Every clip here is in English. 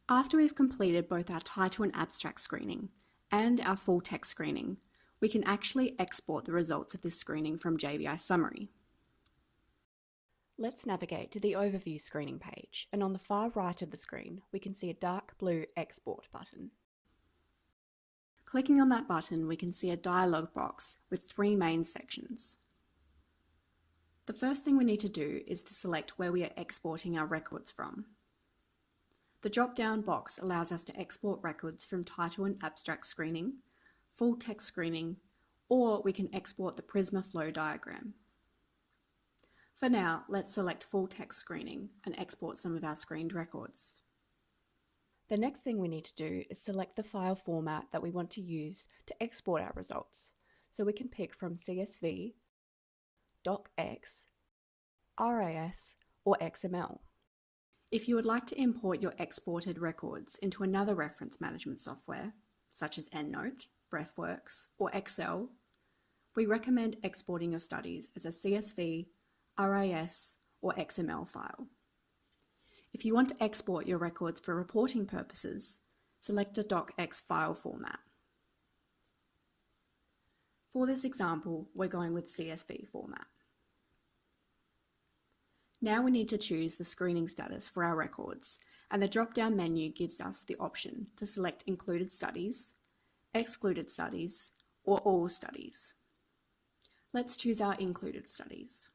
After we've completed both our title and abstract screening and our full text screening, we can actually export the results of this screening from JBI Summary. Let's navigate to the Overview screening page, and on the far right of the screen, we can see a dark blue Export button. Clicking on that button, we can see a dialog box with three main sections. The first thing we need to do is to select where we are exporting our records from. The drop-down box allows us to export records from title and abstract screening, full text screening, or we can export the Prisma flow diagram. For now, let's select full text screening and export some of our screened records. The next thing we need to do is select the file format that we want to use to export our results. So we can pick from CSV, docx, RIS, or XML. If you would like to import your exported records into another reference management software, such as EndNote, BreathWorks, or Excel, we recommend exporting your studies as a CSV, RIS, or XML file. If you want to export your records for reporting purposes, select a docx file format. For this example, we're going with CSV format. Now we need to choose the screening status for our records, and the drop-down menu gives us the option to select included studies, excluded studies, or all studies. Let's choose our included studies.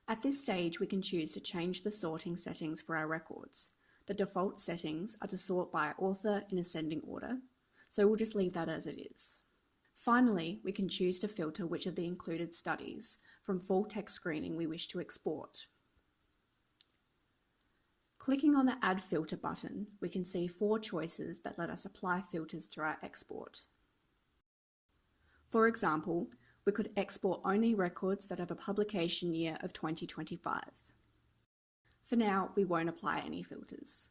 At this stage, we can choose to change the sorting settings for our records. The default settings are to sort by author in ascending order, so we'll just leave that as it is. Finally, we can choose to filter which of the included studies from full text screening we wish to export. Clicking on the Add Filter button, we can see 4 choices that let us apply filters to our export. For example, we could export only records that have a publication year of 2025. For now, we won't apply any filters.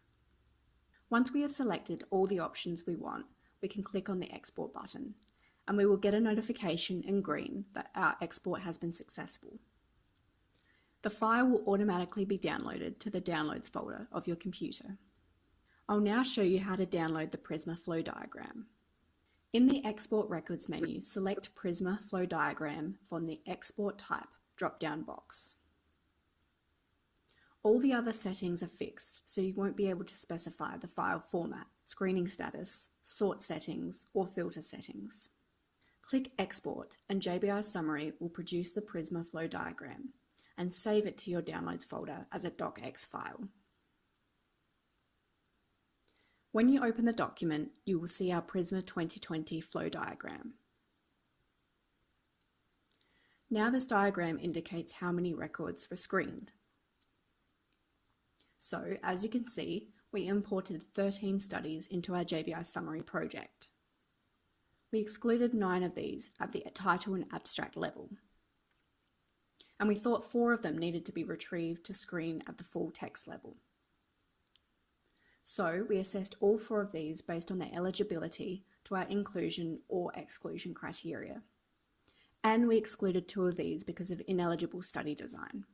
Once we have selected all the options we want, we can click on the Export button, and we will get a notification in green that our export has been successful. The file will automatically be downloaded to the Downloads folder of your computer. I'll now show you how to download the Prisma flow diagram. In the Export Records menu, select Prisma Flow Diagram from the Export Type drop-down box. All the other settings are fixed, so you won't be able to specify the file format, screening status, sort settings, or filter settings. Click Export, and JBI Summary will produce the Prisma Flow Diagram and save it to your Downloads folder as a docx file. When you open the document, you will see our Prisma 2020 flow diagram. Now this diagram indicates how many records were screened. So, as you can see, we imported 13 studies into our JBI Summary project. We excluded 9 of these at the title and abstract level, and we thought 4 of them needed to be retrieved to screen at the full text level. So we assessed all 4 of these based on their eligibility to our inclusion or exclusion criteria. And we excluded 2 of these because of ineligible study design.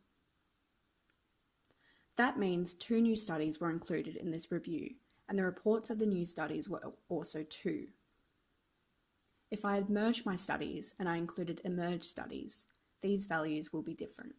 That means 2 new studies were included in this review, and the reports of the new studies were also 2. If I had merged my studies and I included emerged studies, these values will be different.